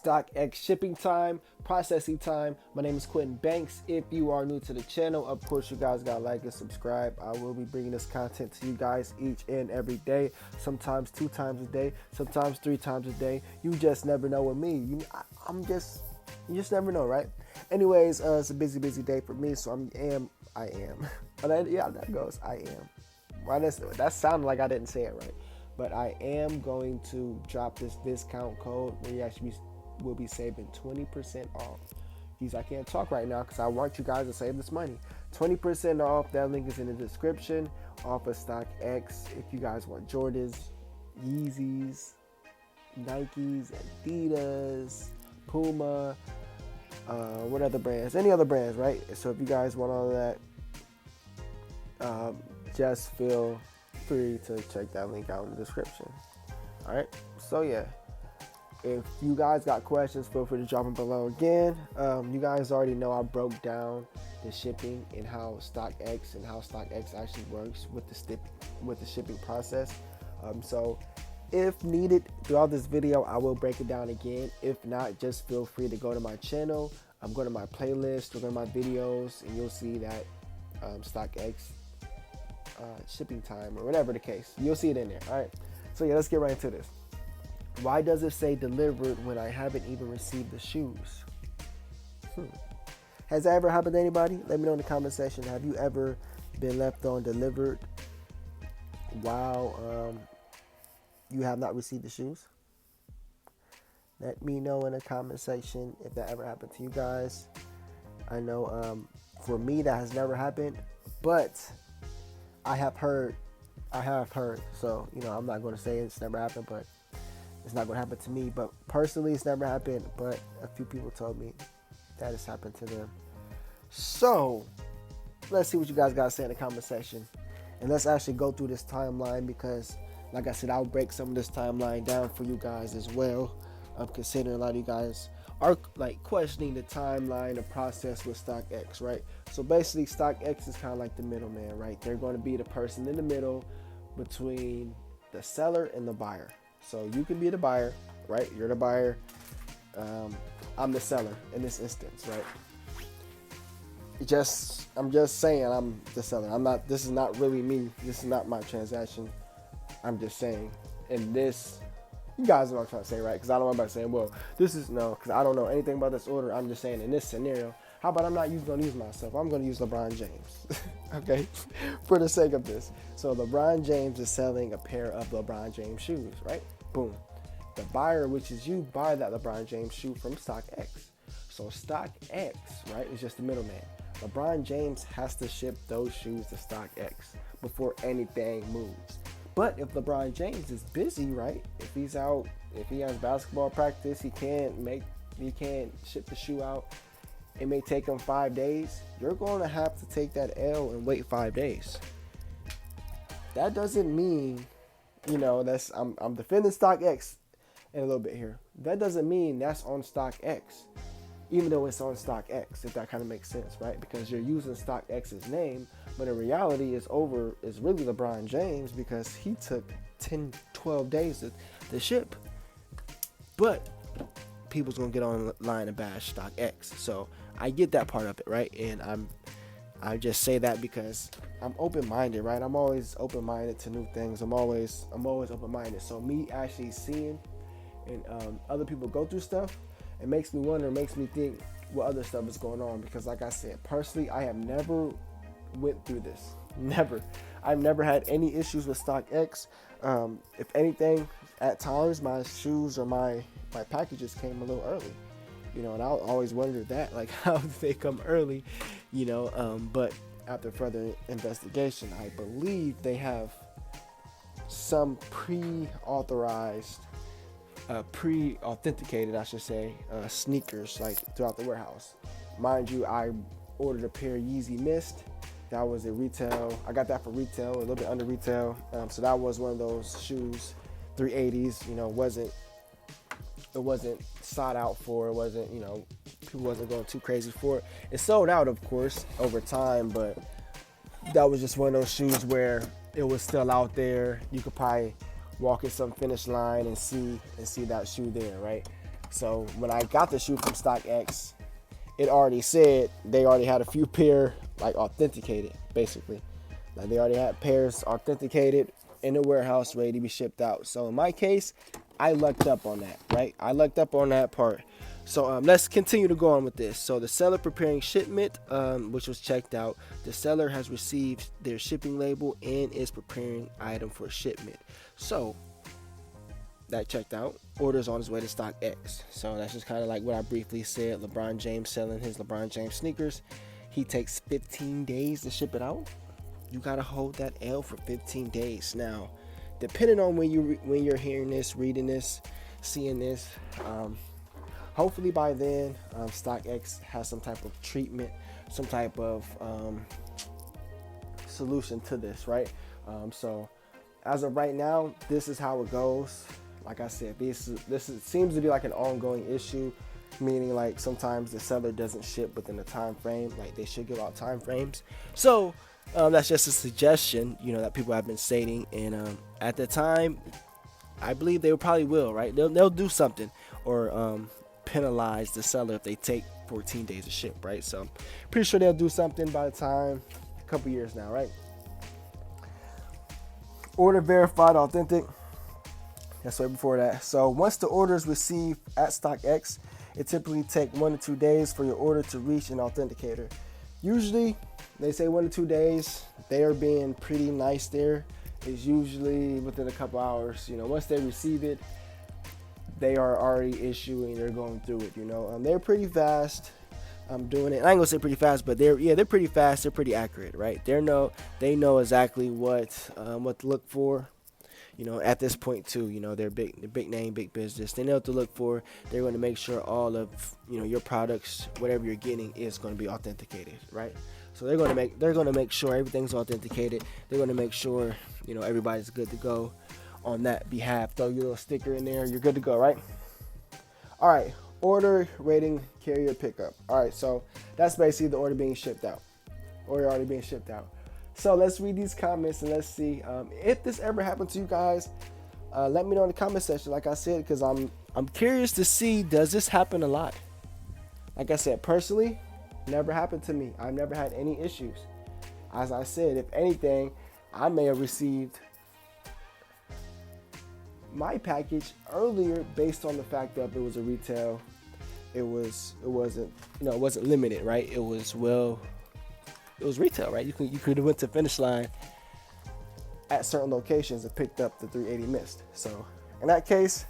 Stockx shipping time, processing time. My name is Quentin Banks. If you are new to the channel, of course, you guys gotta like and subscribe. I will be bringing this content to you guys each and every day, sometimes 2 times a day, sometimes 3 times a day. You just never know with me. You just never know, right? Anyways, it's a busy day for me, so I am. Yeah, that goes. I am. Why that sounded like I didn't say it right. But I am going to drop this discount code where you actually will be saving 20% off. I can't talk right now because I want you guys to save this money. 20% off. That link is in the description. Off of Stockx. If you guys want Jordans, Yeezys, Nikes, Adidas, Puma, what other brands? Any other brands, right? So if you guys want all of that, just feel free to check that link out in the description. All right. So yeah, if you guys got questions, feel free to drop them below. Again, you guys already know I broke down the shipping and how Stockx actually works with the shipping process. So if needed throughout this video, I will break it down again. If not, just feel free to go to my channel. Go to my playlist, or go to my videos, and you'll see that Stockx shipping time, or whatever the case. You'll see it in there. All right. So yeah, let's get right into this. Why does it say delivered when I haven't even received the shoes? Has that ever happened to anybody? Let me know in the comment section. Have you ever been left on delivered while you have not received the shoes? Let me know in the comment section if that ever happened to you guys. I know for me that has never happened, but I have heard. So, I'm not going to say it's never happened, but it's not going to happen to me. But personally, it's never happened, but a few people told me that has happened to them. So let's see what you guys got to say in the comment section. And let's actually go through this timeline because, like I said, I'll break some of this timeline down for you guys as well. I'm considering a lot of you guys are like questioning the timeline, the process with Stockx, right? So basically, Stockx is kind of like the middleman, right? They're going to be the person in the middle between the seller and the buyer. So you can be the buyer, right? You're the buyer. I'm the seller in this instance, right? I'm just saying I'm the seller. This is not really me. This is not my transaction. I'm just saying. And this, you guys know what I'm trying to say, right? Because I don't know about saying, well, because I don't know anything about this order. I'm just saying in this scenario, how about I'm not going to use myself? I'm going to use LeBron James, okay, for the sake of this. So LeBron James is selling a pair of LeBron James shoes, right? Boom. The buyer, which is you, buy that LeBron James shoe from Stockx. So Stockx, right, is just the middleman. LeBron James has to ship those shoes to Stockx before anything moves. But if LeBron James is busy, right, if he has basketball practice, he can't ship the shoe out. It may take him 5 days. You're going to have to take that L and wait 5 days. That doesn't mean, I'm defending Stockx in a little bit here. That doesn't mean that's on Stockx, even though it's on Stockx, if that kind of makes sense, right? Because you're using Stockx's name, but in reality, it's really LeBron James because he took 10, 12 days to ship. But people's gonna get online and bash Stockx, so I get that part of it, right? And I just say that because I'm open-minded, right? I'm always open-minded to new things. I'm always open-minded. So me actually seeing and other people go through stuff, it makes me wonder, makes me think what other stuff is going on. Because like I said, personally, I have never went through this. Never. I've never had any issues with Stockx. If anything, at times my shoes or my packages came a little early. And I always wondered that, like, how did they come early? But after further investigation, I believe they have some pre-authenticated, I should say, sneakers like throughout the warehouse. Mind you, I ordered a pair of Yeezy Mist. That was at retail. I got that for retail, a little bit under retail. So that was one of those shoes, 380s. It wasn't sought out for. It wasn't, people wasn't going too crazy for it. It sold out, of course, over time, but that was just one of those shoes where it was still out there. You could probably walk at some finish line and see that shoe there, right? So when I got the shoe from Stockx, it already said they already had a few pair like authenticated, basically. Like they already had pairs authenticated in the warehouse ready to be shipped out. So in my case, I lucked up on that, right? I lucked up on that part. So let's continue to go on with this. So the seller preparing shipment, which was checked out. The seller has received their shipping label and is preparing item for shipment. So that checked out. Orders on his way to Stockx. So that's just kind of like what I briefly said. LeBron James selling his LeBron James sneakers. He takes 15 days to ship it out. You gotta hold that L for 15 days. Now, depending on when you're hearing this, reading this, seeing this, hopefully by then, Stockx has some type of treatment, some type of solution to this, right? So as of right now, this is how it goes. Like I said, this seems to be like an ongoing issue, meaning like sometimes the seller doesn't ship within the time frame. Like they should give out time frames. So that's just a suggestion, that people have been stating. And at the time, I believe they probably will, right? They'll do something or penalize the seller if they take 14 days to ship, right? So pretty sure they'll do something by the time a couple years now, right? Order verified authentic. That's way before that. So once the order is received at Stockx, it typically takes 1 to 2 days for your order to reach an authenticator. Usually, they say 1 to 2 days. They are being pretty nice there. It's usually within a couple hours. Once they receive it, they are already issuing. They're going through it. They're pretty fast. Doing it. I ain't gonna say pretty fast, but they're pretty fast. They're pretty accurate, right? They know exactly what to look for. At this point too, they're big name, big business. They know what to look for. They're going to make sure all of your products, whatever you're getting, is going to be authenticated, right? So they're going to make sure everything's authenticated. They're going to make sure everybody's good to go on that behalf. Throw your little sticker in there. You're good to go, right? All right. Order, rating, carrier pickup. All right. So that's basically the order being shipped out. Order already being shipped out. So let's read these comments and let's see if this ever happened to you guys. Let me know in the comment section, like I said, because I'm curious to see, does this happen a lot? Like I said, personally, never happened to me. I've never had any issues. As I said, if anything, I may have received my package earlier based on the fact that it was a retail. It wasn't limited, right? It was retail, right? You could have went to finish line at certain locations and picked up the 380 mist. So in that case,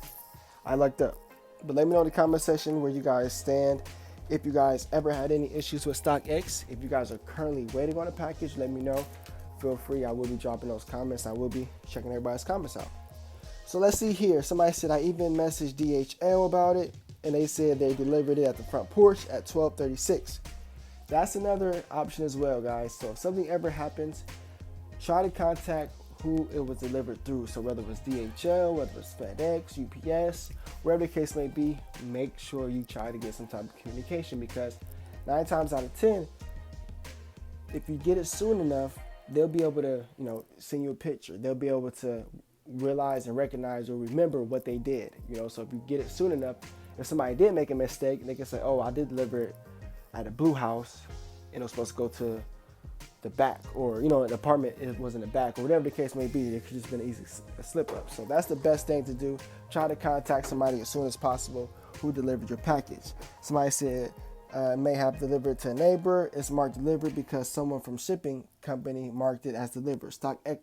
I lucked up. But let me know in the comment section where you guys stand. If you guys ever had any issues with Stockx, if you guys are currently waiting on a package, let me know. Feel free. I will be dropping those comments. I will be checking everybody's comments out. So let's see here. Somebody said I even messaged DHL about it, and they said they delivered it at the front porch at 12:36. That's another option as well, guys. So if something ever happens, try to contact who it was delivered through. So whether it was DHL, whether it was FedEx, UPS, wherever the case may be, make sure you try to get some type of communication, because 9 times out of 10, if you get it soon enough, they'll be able to, send you a picture. They'll be able to realize and recognize or remember what they did. So if you get it soon enough, if somebody did make a mistake, they can say, "Oh, I did deliver it at a blue house, and it was supposed to go to the back," or an apartment, it was in the back, or whatever the case may be. It could just been an easy slip up. So that's the best thing to do. Try to contact somebody as soon as possible who delivered your package. Somebody said may have delivered to a neighbor. It's marked delivered because someone from shipping company marked it as delivered. Stockx